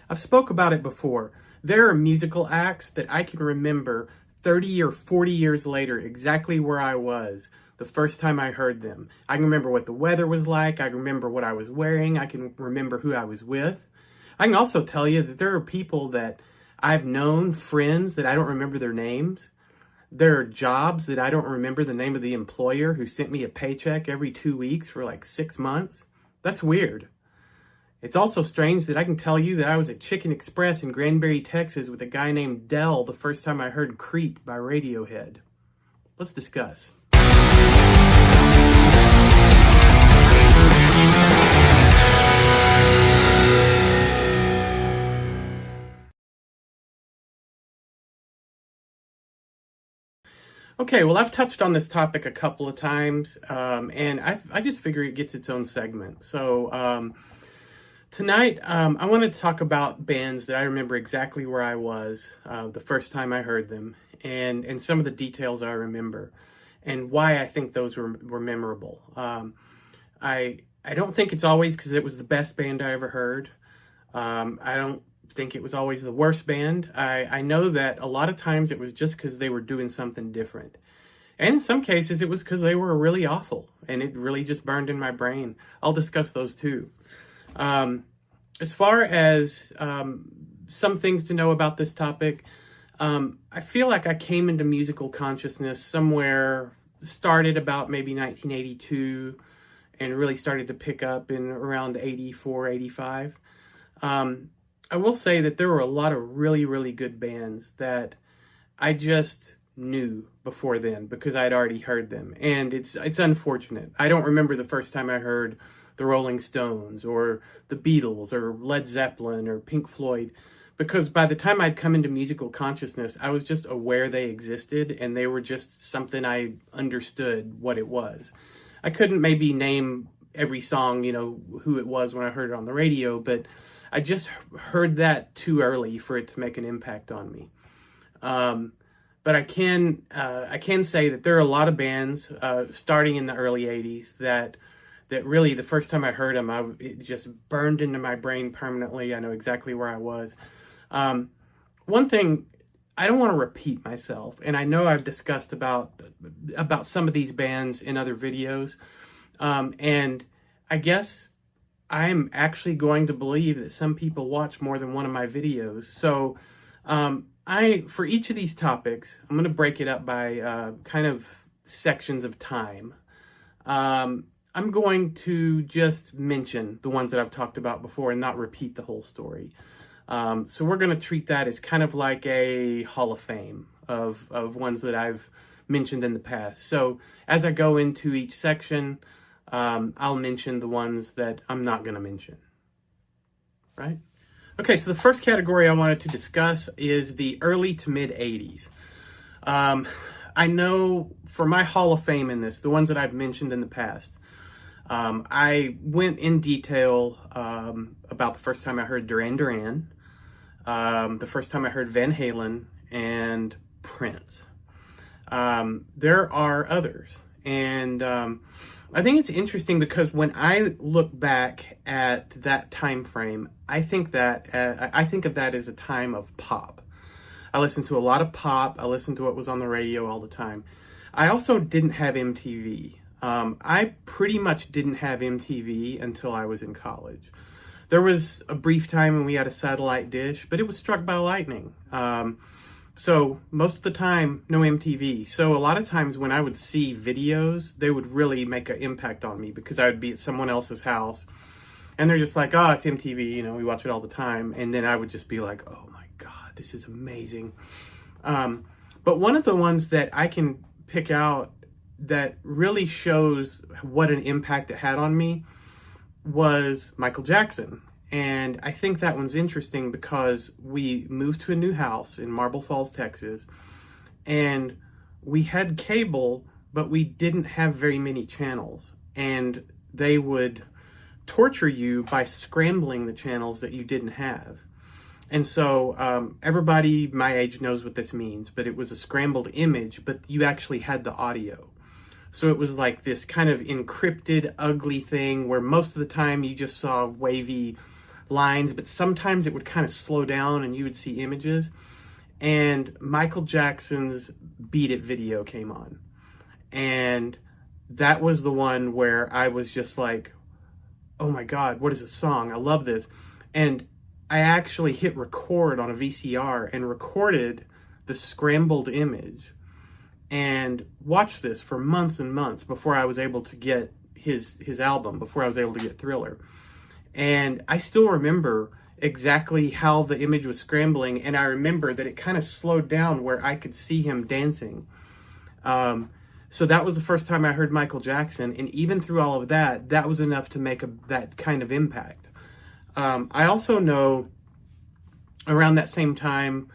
I've spoke about it before. There are musical acts that I can remember 30 or 40 years later exactly where I was the first time I heard them. I can remember what the weather was like. I can remember what I was wearing. I can remember who I was with. I can also tell you that there are people that I've known, friends that I don't remember their names. There are jobs that I don't remember the name of the employer who sent me a paycheck every 2 weeks for like 6 months. That's weird. It's also strange that I can tell you that I was at Chicken Express in Granbury, Texas with a guy named Dell the first time I heard Creep by Radiohead. Let's discuss. Okay, well, I've touched on this topic a couple of times, and I just figure it gets its own segment. So tonight, I want to talk about bands that I remember exactly where I was the first time I heard them, and some of the details I remember, and why I think those were memorable. I don't think it's always because it was the best band I ever heard. I don't think it was always the worst band. I know that a lot of times it was just because they were doing something different. And in some cases it was because they were really awful and it really just burned in my brain. I'll discuss those too. As far as some things to know about this topic, I feel like I came into musical consciousness somewhere, started about maybe 1982 and really started to pick up in around 84, 85. I will say that there were a lot of really, really good bands that I just knew before then because I'd already heard them. And it's unfortunate. I don't remember the first time I heard the Rolling Stones or the Beatles or Led Zeppelin or Pink Floyd, because by the time I'd come into musical consciousness, I was just aware they existed and they were just something I understood what it was. I couldn't maybe name every song, who it was when I heard it on the radio, but I just heard that too early for it to make an impact on me. But I can say that there are a lot of bands starting in the early 80s that really the first time I heard them, it just burned into my brain permanently. I know exactly where I was. One thing, I don't want to repeat myself, and I know I've discussed about some of these bands in other videos, and I guess I'm actually going to believe that some people watch more than one of my videos. So for each of these topics, I'm going to break it up by kind of sections of time. I'm going to just mention the ones that I've talked about before and not repeat the whole story. So we're going to treat that as kind of like a Hall of Fame of ones that I've mentioned in the past. So as I go into each section, I'll mention the ones that I'm not going to mention, right? Okay, so the first category I wanted to discuss is the early to mid 80s. I know for my Hall of Fame in this, the ones that I've mentioned in the past, I went in detail about the first time I heard Duran Duran, the first time I heard Van Halen, and Prince. There are others, and I think it's interesting because when I look back at that time frame, I think of that as a time of pop. I listened to a lot of pop. I listened to what was on the radio all the time. I also didn't have MTV. I pretty much didn't have MTV until I was in college. There was a brief time when we had a satellite dish, but it was struck by lightning. So most of the time, no MTV. So a lot of times when I would see videos, they would really make an impact on me because I would be at someone else's house and they're just like, oh, it's MTV, we watch it all the time. And then I would just be like, oh my God, this is amazing. But one of the ones that I can pick out that really shows what an impact it had on me was Michael Jackson. And I think that one's interesting because we moved to a new house in Marble Falls, Texas, and we had cable, but we didn't have very many channels. And they would torture you by scrambling the channels that you didn't have. And so everybody my age knows what this means, but it was a scrambled image, but you actually had the audio. So it was like this kind of encrypted, ugly thing where most of the time you just saw wavy lines, but sometimes it would kind of slow down and you would see images. And Michael Jackson's Beat It video came on. And that was the one where I was just like, oh my God, what is this song? I love this. And I actually hit record on a VCR and recorded the scrambled image and watched this for months and months before I was able to get his album, before I was able to get Thriller. And I still remember exactly how the image was scrambling, and I remember that it kind of slowed down where I could see him dancing. So that was the first time I heard Michael Jackson, and even through all of that, that was enough to make that kind of impact. I also know around that same time,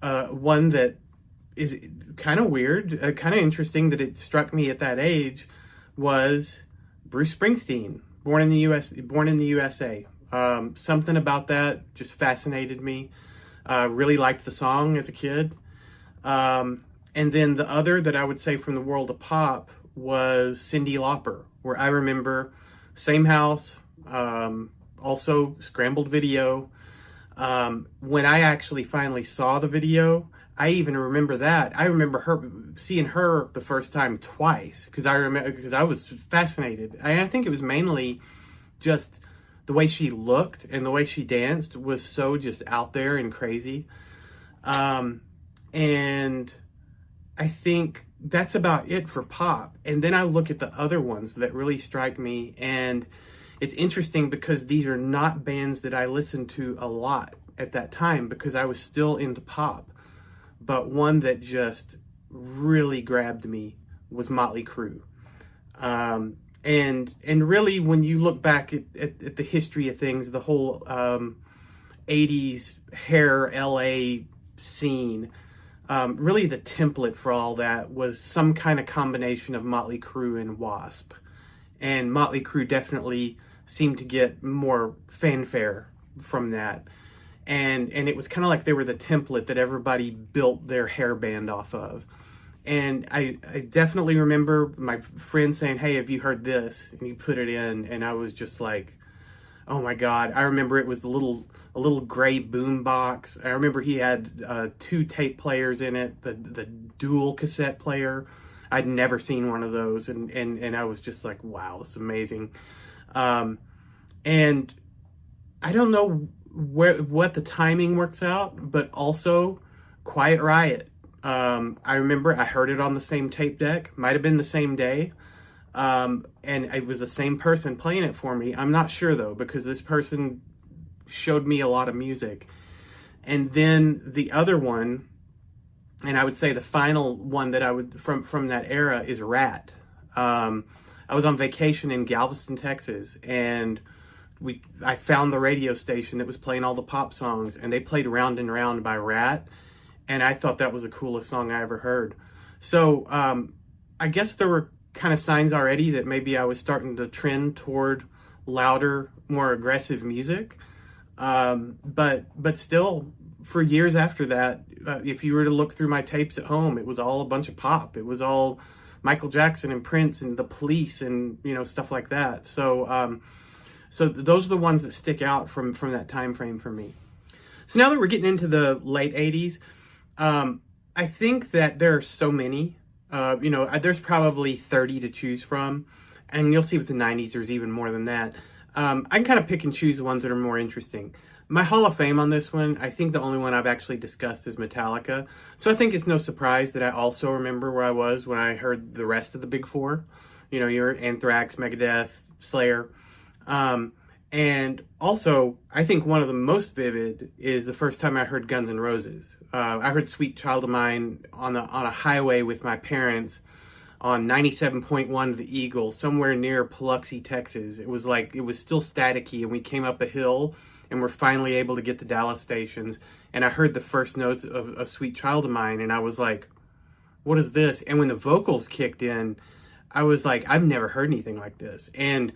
one that is kind of weird, kind of interesting that it struck me at that age, was Bruce Springsteen, born in the USA. Something about that just fascinated me. Really liked the song as a kid. And then the other that I would say from the world of pop was Cyndi Lauper, where I remember same house, also scrambled video. When I actually finally saw the video, I even remember that. I remember seeing her the first time twice because I was fascinated. I think it was mainly just the way she looked and the way she danced was so just out there and crazy. And I think that's about it for pop. And then I look at the other ones that really strike me, and it's interesting because these are not bands that I listened to a lot at that time because I was still into pop. But one that just really grabbed me was Motley Crue. And really, when you look back at the history of things, the whole 80s hair LA scene, really the template for all that was some kind of combination of Motley Crue and Wasp. And Motley Crue definitely seemed to get more fanfare from that. And it was kind of like they were the template that everybody built their hair band off of. And I definitely remember my friend saying, hey, have you heard this? And he put it in, and I was just like, oh my God. I remember it was a little gray boom box. I remember he had 2 tape players in it, the dual cassette player. I'd never seen one of those, and I was just like, wow, this is amazing. And I don't know what the timing works out, but also Quiet Riot. I remember I heard it on the same tape deck, might have been the same day, and it was the same person playing it for me. I'm not sure though, because this person showed me a lot of music. And then the other one, and I would say the final one that I would from that era is Rat. I was on vacation in Galveston, Texas, and I found the radio station that was playing all the pop songs, and they played Round and Round by Rat, and I thought that was the coolest song I ever heard. So I guess there were kind of signs already that maybe I was starting to trend toward louder, more aggressive music. But still, for years after that, if you were to look through my tapes at home, it was all a bunch of pop. It was all Michael Jackson and Prince and the Police and, stuff like that. So those are the ones that stick out from that time frame for me. So now that we're getting into the late 80s, I think that there are so many, there's probably 30 to choose from, and you'll see with the 90s, there's even more than that. I can kind of pick and choose the ones that are more interesting. My Hall of Fame on this one, I think the only one I've actually discussed is Metallica. So I think it's no surprise that I also remember where I was when I heard the rest of the big four. Your Anthrax, Megadeth, Slayer. And also, I think one of the most vivid is the first time I heard Guns N' Roses. I heard Sweet Child of Mine on a highway with my parents on 97.1 The Eagle, somewhere near Biloxi, Texas. It was still staticky, and we came up a hill, and we're finally able to get the Dallas stations. And I heard the first notes of Sweet Child of Mine, and I was like, what is this? And when the vocals kicked in, I was like, I've never heard anything like this. And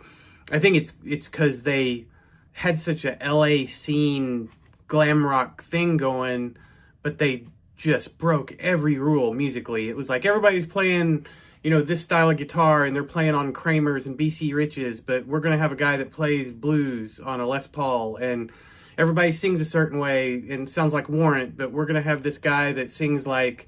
I think it's because they had such a LA scene glam rock thing going, but they just broke every rule musically. It was like everybody's playing, this style of guitar, and they're playing on Kramers and BC Riches, but we're going to have a guy that plays blues on a Les Paul, and everybody sings a certain way and sounds like Warrant, but we're going to have this guy that sings like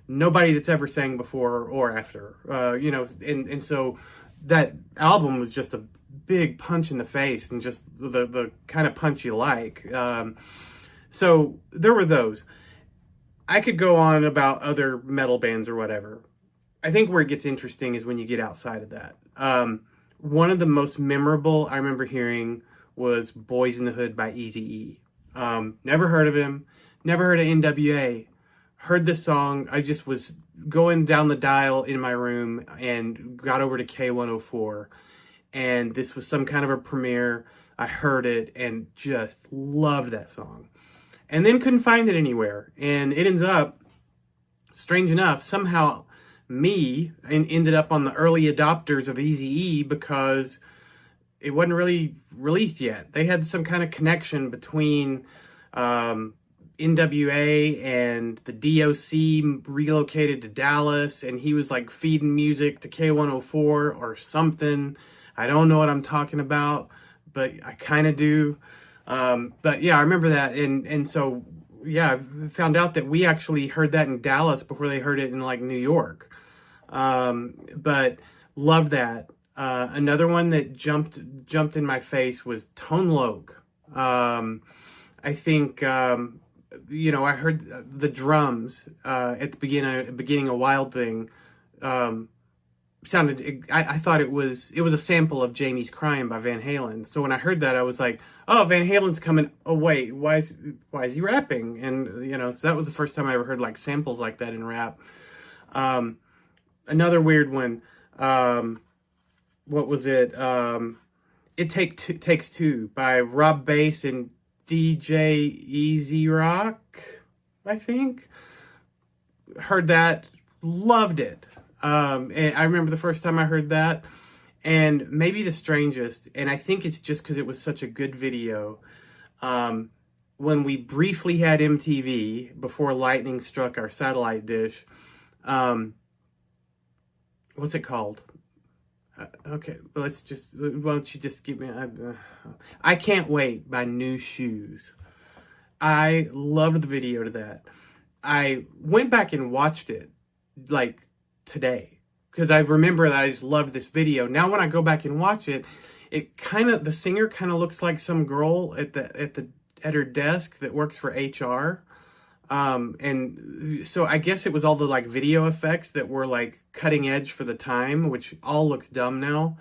nobody that's ever sang before or after, and so that album was just a big punch in the face, and just the kind of punch you like. So there were those. I could go on about other metal bands or whatever. I think where it gets interesting is when you get outside of that. One of the most memorable I remember hearing was Boys in the Hood by Eazy-E. Never heard of him, never heard of NWA. Heard this song, I just was going down the dial in my room and got over to K104. And this was some kind of a premiere. I heard it and just loved that song. And then couldn't find it anywhere. And it ends up, strange enough, somehow ended up on the early adopters of Eazy-E because it wasn't really released yet. They had some kind of connection between NWA and the DOC relocated to Dallas, and he was like feeding music to K104 or something. I don't know what I'm talking about, but I kind of do. But yeah, I remember that. And so, yeah, I found out that we actually heard that in Dallas before they heard it in like New York. But loved that. Another one that jumped in my face was Tone Loc. I think, I heard the drums, at the beginning of Wild Thing, sounded, I thought it was a sample of Jamie's Crying by Van Halen. So when I heard that, I was like, oh, Van Halen's coming. Oh, wait, why is he rapping? And, so that was the first time I ever heard like samples like that in rap. Another weird one, what was it? It Takes Two by Rob Bass and DJ Easy Rock, I think. Heard that, loved it. And I remember the first time I heard that, and maybe the strangest, and I think it's just because it was such a good video, when we briefly had MTV before lightning struck our satellite dish, what's it called? Okay, why don't you just give me... I Can't Wait by New Shoes. I loved the video to that. I went back and watched it, like, today, because I remember that I just loved this video. Now when I go back and watch it, the singer kind of looks like some girl at her desk that works for HR. And so I guess it was all the like video effects that were like cutting edge for the time, which all looks dumb now.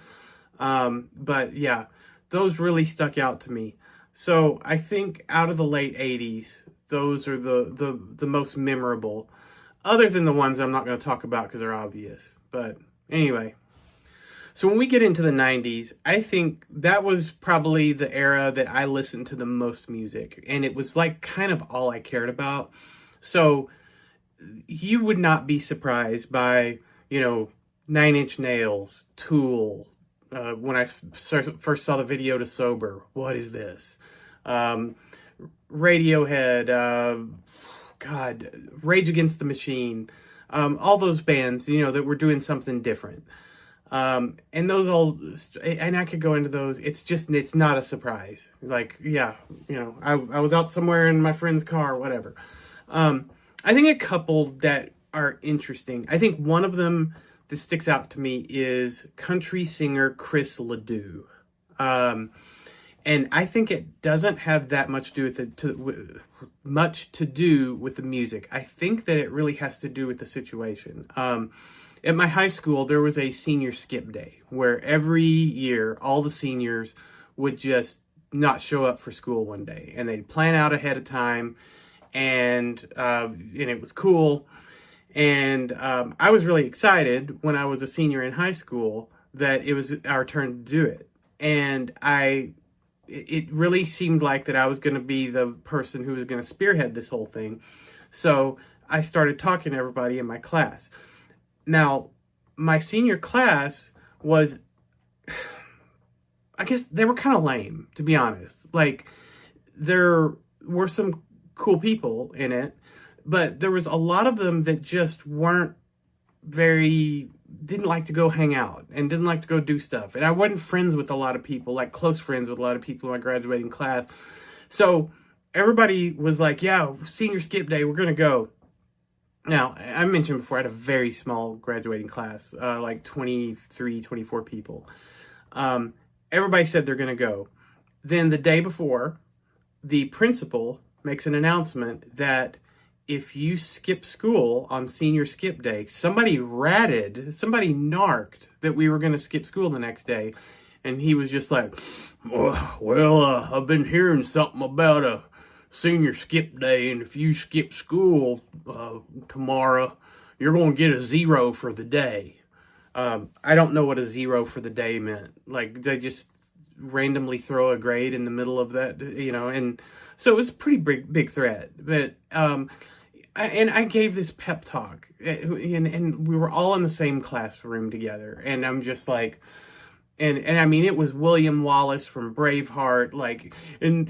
But yeah, those really stuck out to me. So I think out of the late 80s, those are the most memorable, other than the ones I'm not going to talk about because they're obvious. But anyway, so when we get into the 90s, I think that was probably the era that I listened to the most music. And it was like kind of all I cared about. So you would not be surprised by, 9 Inch Nails, Tool. When I first saw the video to Sober, what is this? Radiohead, Rage Against the Machine. All those bands, that were doing something different. And those all, and I could go into those. It's not a surprise. Like, yeah, I was out somewhere in my friend's car, whatever. I think a couple that are interesting. I think one of them that sticks out to me is country singer Chris Ledoux. And I think it doesn't have that much to do with the music. I think that it really has to do with the situation. At my high school, there was a senior skip day where every year, all the seniors would just not show up for school one day. And they'd plan out ahead of time, and it was cool. And I was really excited when I was a senior in high school that it was our turn to do it. And it really seemed like that I was going to be the person who was going to spearhead this whole thing. So I started talking to everybody in my class. Now, my senior class was, I guess they were kind of lame, to be honest. Like, there were some cool people in it, but there was a lot of them that just weren't very didn't like to go hang out and didn't like to go do stuff. And I wasn't friends with a lot of people, like close friends with a lot of people in my graduating class. So everybody was like, yeah, senior skip day, we're going to go. Now, I mentioned before, I had a very small graduating class, like 23, 24 people. Everybody said they're going to go. Then the day before, the principal makes an announcement that if you skip school on senior skip day, somebody narked that we were going to skip school the next day. And he was just like, well, I've been hearing something about a senior skip day, and if you skip school tomorrow, you're going to get a 0 for the day. I don't know what a 0 for the day meant. Like, they just randomly throw a grade in the middle of that, and so it was a pretty big threat. But I gave this pep talk, and we were all in the same classroom together, and I'm just like, and I mean, it was William Wallace from Braveheart, like, and,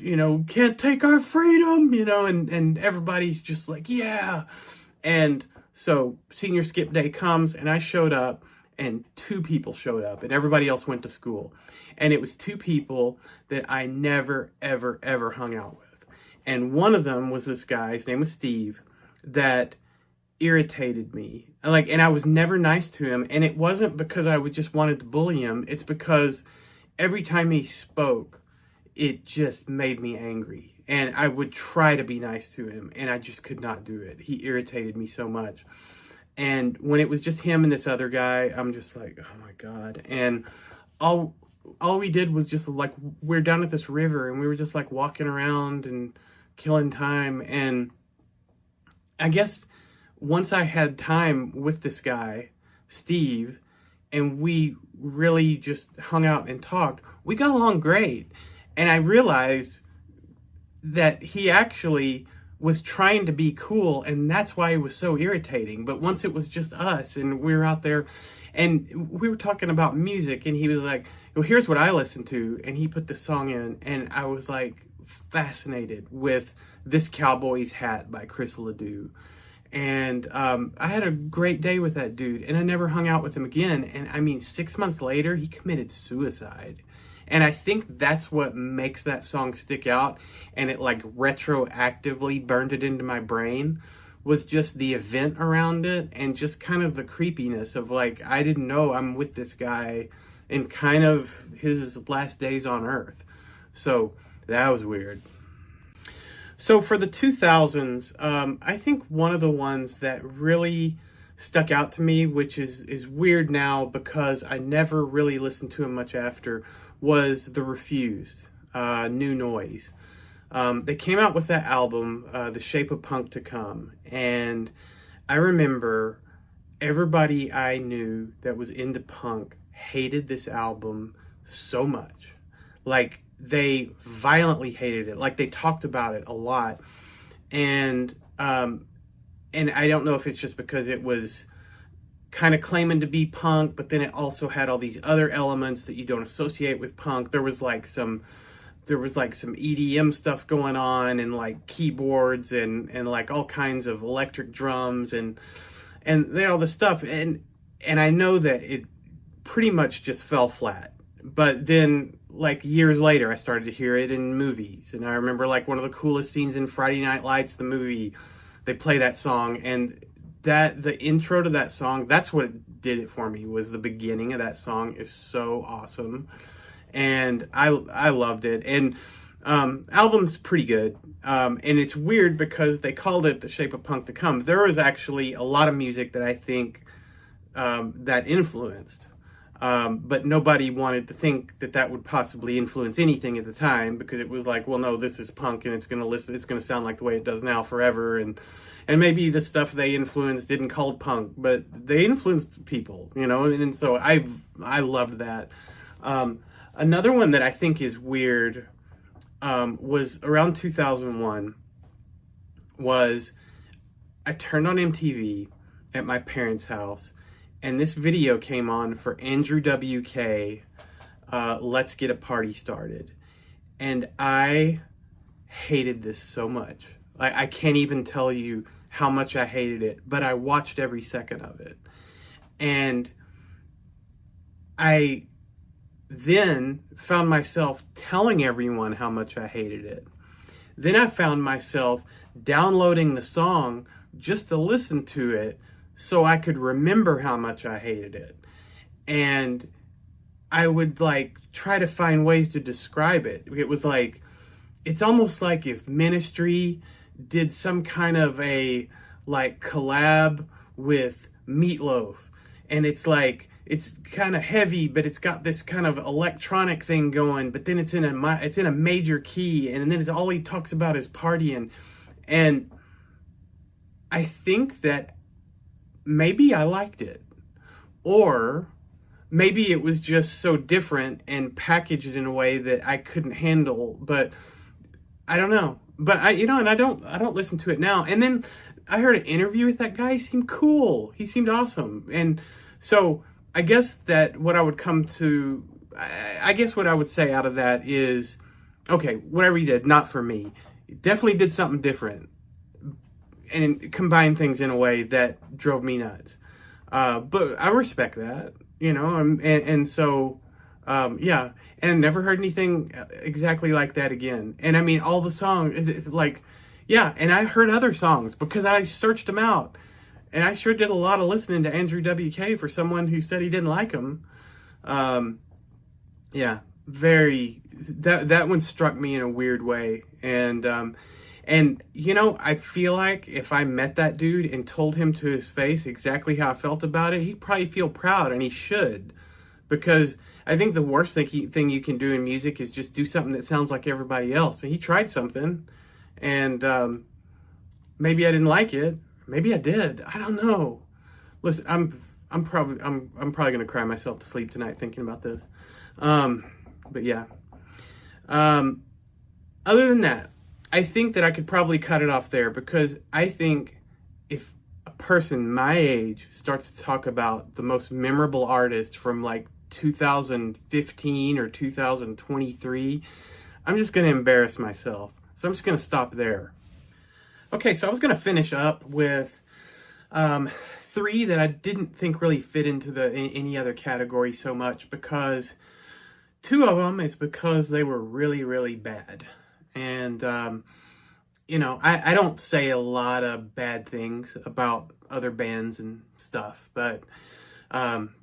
can't take our freedom, and everybody's just like, yeah. And so senior skip day comes, and I showed up, and 2 people showed up, and everybody else went to school. And it was 2 people that I never, ever, ever hung out with. And one of them was this guy, his name was Steve, that irritated me. And I was never nice to him. And it wasn't because I just wanted to bully him. It's because every time he spoke, it just made me angry. And I would try to be nice to him, and I just could not do it. He irritated me so much. And when it was just him and this other guy, I'm just like, oh my God. And all we did was just like, we're down at this river, and we were just like walking around and killing time. And I guess once I had time with this guy, Steve, and we really just hung out and talked, we got along great. And I realized that he actually was trying to be cool, and that's why it was so irritating. But once it was just us, and we were out there, and we were talking about music, and he was like, well, here's what I listen to, and he put the song in, and I was like fascinated with This Cowboy's Hat by Chris Ledoux. And I had a great day with that dude, and I never hung out with him again. And I mean, 6 months later, he committed suicide. And I think that's what makes that song stick out, and it like retroactively burned it into my brain, was just the event around it, and just kind of the creepiness of like, I didn't know I'm with this guy in kind of his last days on earth. So that was weird. So for the 2000s, I think one of the ones that really stuck out to me, which is weird now because I never really listened to him much after, was The Refused, New Noise. They came out with that album, The Shape of Punk to Come, and I remember everybody I knew that was into punk hated this album so much. Like, they violently hated it. Like, they talked about it a lot. And I don't know if it's just because it was kind of claiming to be punk, but then it also had all these other elements that you don't associate with punk. There was like some EDM stuff going on, and like keyboards and like all kinds of electric drums and they had all this stuff. And I know that it pretty much just fell flat. But then, like, years later, I started to hear it in movies. And I remember, like, one of the coolest scenes in Friday Night Lights, the movie, they play that song. And the intro to that song, that's what did it for me, was the beginning of that song is so awesome. And I loved it. And album's pretty good. And it's weird because they called it The Shape of Punk to Come. There was actually a lot of music that I think that influenced. But nobody wanted to think that would possibly influence anything at the time, because it was like, well, no, this is punk, and it's going to sound like the way it does now forever. And maybe the stuff they influenced didn't call it punk, but they influenced people, and so I loved that. Another one that I think is weird, was around 2001, was I turned on MTV at my parents' house, and this video came on for Andrew WK, Let's Get a Party Started. And I hated this so much. I can't even tell you how much I hated it, but I watched every second of it. And I then found myself telling everyone how much I hated it. Then I found myself downloading the song just to listen to it so I could remember how much I hated it. And I would like try to find ways to describe it. It was like, it's almost like if Ministry did some kind of a like collab with Meatloaf. And it's like, it's kind of heavy, but it's got this kind of electronic thing going, but then it's in a major key, and then it's all he talks about is partying. And I think that maybe I liked it, or maybe it was just so different and packaged in a way that I couldn't handle, but I don't know. But and I don't listen to it now. And then I heard an interview with that guy. He seemed cool. He seemed awesome. And so I guess that what I would come to, I guess what I would say out of that is, okay, whatever he did, not for me. He definitely did something different and combined things in a way that drove me nuts. But I respect that, and so, yeah, and never heard anything exactly like that again. And I mean, all the songs, like, yeah, and I heard other songs because I searched them out. And I sure did a lot of listening to Andrew WK for someone who said he didn't like him. Yeah, that one struck me in a weird way. And I feel like if I met that dude and told him to his face exactly how I felt about it, he'd probably feel proud, and he should. Because I think the worst thing you can do in music is just do something that sounds like everybody else. And he tried something, and maybe I didn't like it. Maybe I did. I don't know. Listen, I'm probably gonna cry myself to sleep tonight thinking about this. But yeah. Other than that, I think that I could probably cut it off there, because I think if a person my age starts to talk about the most memorable artist from like 2015 or 2023, I'm just gonna embarrass myself. So I'm just gonna stop there. Okay, so I was going to finish up with three that I didn't think really fit into any other category so much, because two of them is because they were really, really bad. And, I don't say a lot of bad things about other bands and stuff, but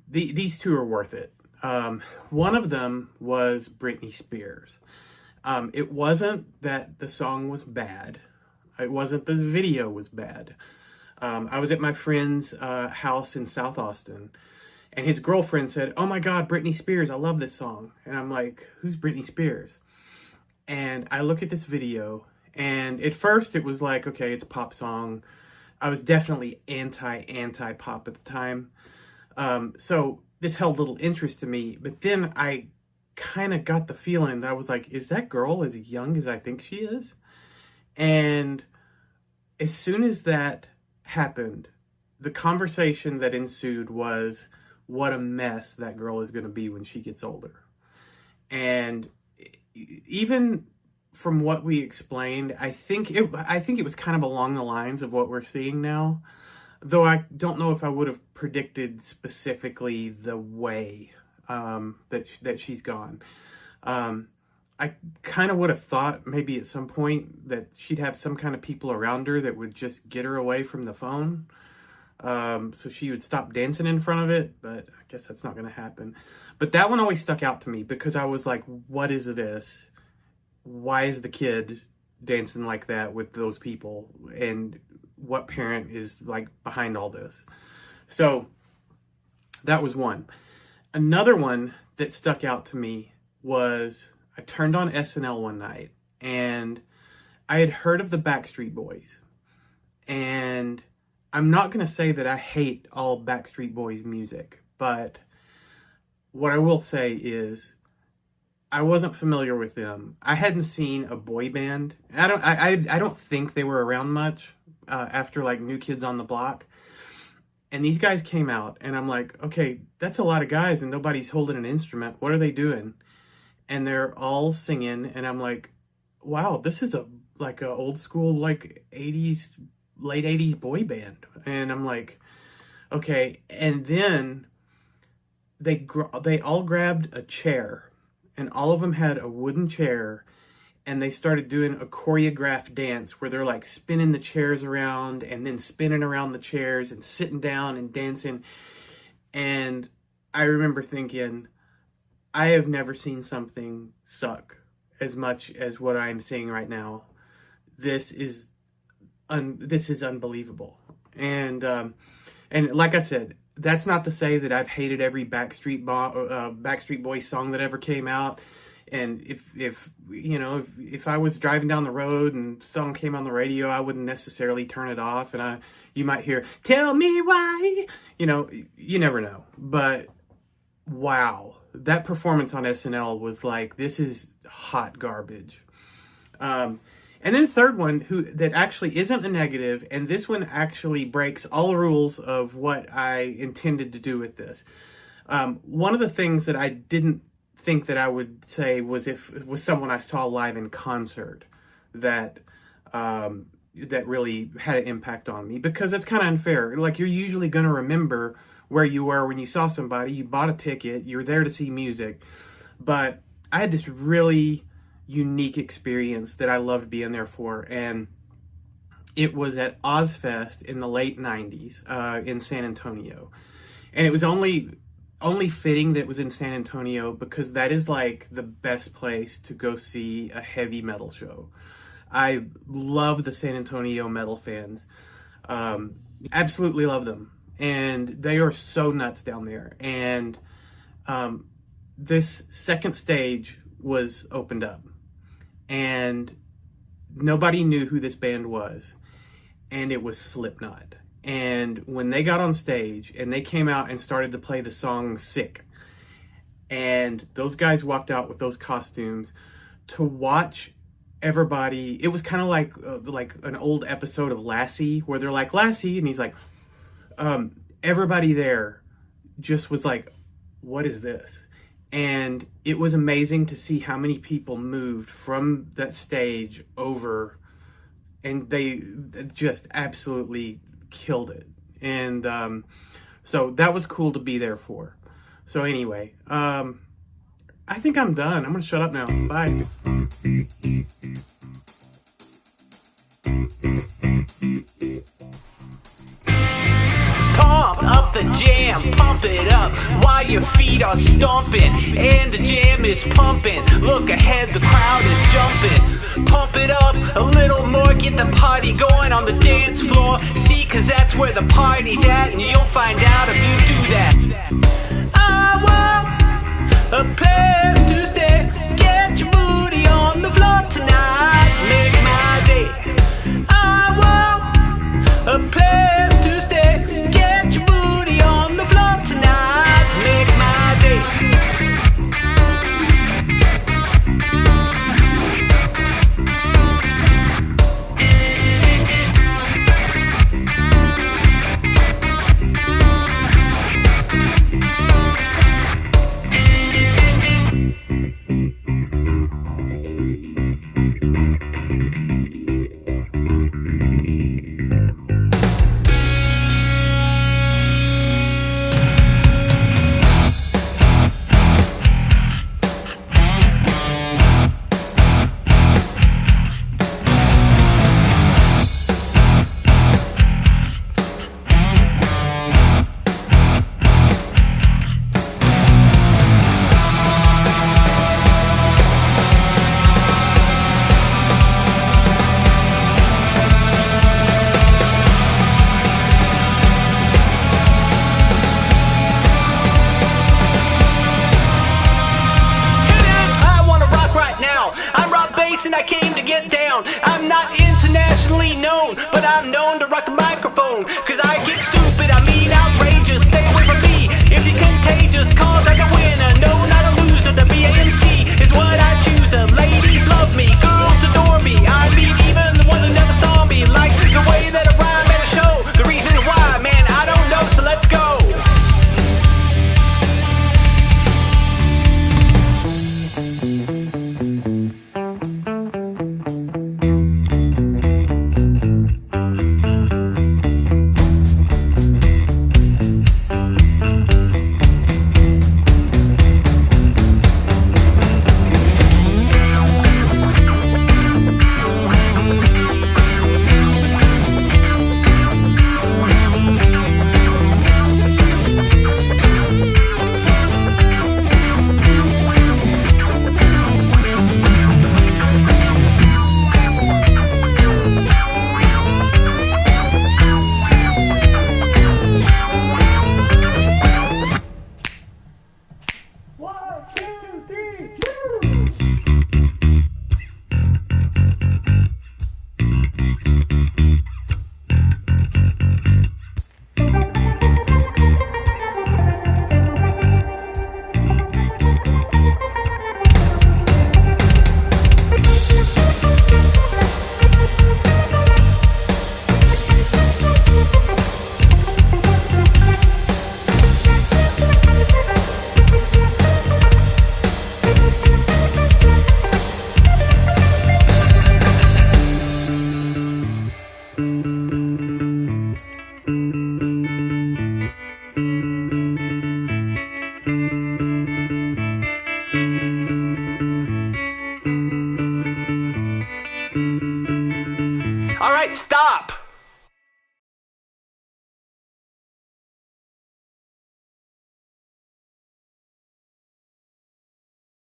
these two are worth it. One of them was Britney Spears. It wasn't that the song was bad. It wasn't the video was bad. I was at my friend's house in South Austin, and his girlfriend said, "Oh my God, Britney Spears, I love this song." And I'm like, "Who's Britney Spears?" And I look at this video, and at first it was like, okay, it's a pop song. I was definitely anti pop at the time. So this held little interest to me, but then I kind of got the feeling that I was like, is that girl as young as I think she is? And as soon as that happened, the conversation that ensued was what a mess that girl is going to be when she gets older. And even from what we explained, I think it was kind of along the lines of what we're seeing now, though I don't know if I would have predicted specifically the way that she's gone. I kind of would have thought maybe at some point that she'd have some kind of people around her that would just get her away from the phone, so she would stop dancing in front of it, but I guess that's not going to happen. But that one always stuck out to me because I was like, what is this? Why is the kid dancing like that with those people? And what parent is like behind all this? So that was one. Another one that stuck out to me was I turned on SNL one night, and I had heard of the Backstreet Boys. And I'm not going to say that I hate all Backstreet Boys music, but what I will say is I wasn't familiar with them. I hadn't seen a boy band. I don't think they were around much after like New Kids on the Block. And these guys came out, and I'm like, okay, that's a lot of guys, and nobody's holding an instrument. What are they doing? And they're all singing, and I'm like, wow, this is a old school, like 80s, late 80s boy band. And I'm like, okay. And then they all grabbed a chair, and all of them had a wooden chair, and they started doing a choreographed dance where they're like spinning the chairs around and then spinning around the chairs and sitting down and dancing. And I remember thinking, I have never seen something suck as much as what I'm seeing right now. This is unbelievable. And like I said, that's not to say that I've hated every Backstreet Boys song that ever came out. And if I was driving down the road and song came on the radio, I wouldn't necessarily turn it off. And you might hear, "Tell me why." You never know. But wow, that performance on SNL was like, this is hot garbage. And then the third one, that actually isn't a negative, and this one actually breaks all the rules of what I intended to do with this. One of the things that I didn't think that I would say was if it was someone I saw live in concert that really had an impact on me, because it's kind of unfair. Like, you're usually going to remember where you were when you saw somebody. You bought a ticket, you were there to see music, but I had this really unique experience that I loved being there for, and it was at Ozfest in the late 90s in San Antonio. And it was only fitting that it was in San Antonio, because that is like the best place to go see a heavy metal show. I love the San Antonio metal fans. Absolutely love them. And they are so nuts down there. And this second stage was opened up, and nobody knew who this band was, and it was Slipknot. And when they got on stage and they came out and started to play the song "Sick," and those guys walked out with those costumes, to watch everybody, it was kind of like an old episode of Lassie, where they're like, "Lassie," and he's like, everybody there just was like, "What is this?" And it was amazing to see how many people moved from that stage over, and they just absolutely killed it. And so that was cool to be there for. So anyway, I think I'm done. I'm gonna shut up now. Bye. Pump up the jam, pump it up while your feet are stomping and the jam is pumping. Look ahead, the crowd is jumping. Pump it up a little more, get the party going on the dance floor. See, cause that's where the party's at, and you'll find out if you do that. I want a place to stay. Get your booty on the floor tonight, make my day. I want a place to stay. Get your booty on the floor tonight, make my day. And I came to get down. I'm not internationally known, but I'm known to rock the microphone. Cause I get stupid, I mean outrageous. Stay away from me if you're contagious. Cause I'm a winner, no, not a loser. The BAMC is what I choose. Ladies love me, girls adore me. I mean even the ones who never saw me. Like the way that I rhyme at a show. The reason why, man, I don't know, so let's go. Alright, stop!